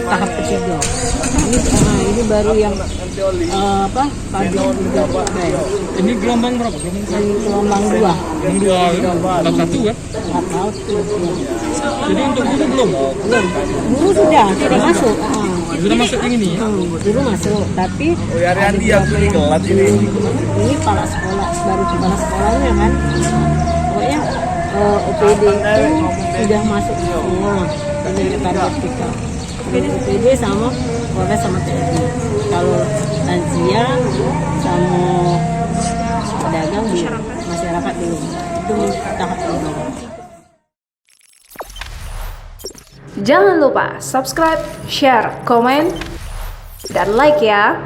tahap ketiga. Ini baru yang padi Ini gelombang berapa? gelombang 2. Tahap 1 kan? Nggak tahu tuh. Jadi untuk guru belum? Belum. Guru sudah masuk. Sudah masuk yang ini ya? Guru masuk, tapi Ariandi yang sering kelat ini. ini kepala sekolah, baru kepala sekolahnya kan. Pokoknya OPD itu sudah masuk semua. Ini target kita. OPD sama Polres sama TNI. Kalau lansia sama pedagang di masyarakat belum. Itu tahap kedua. Jangan lupa subscribe, share, komen, dan like ya.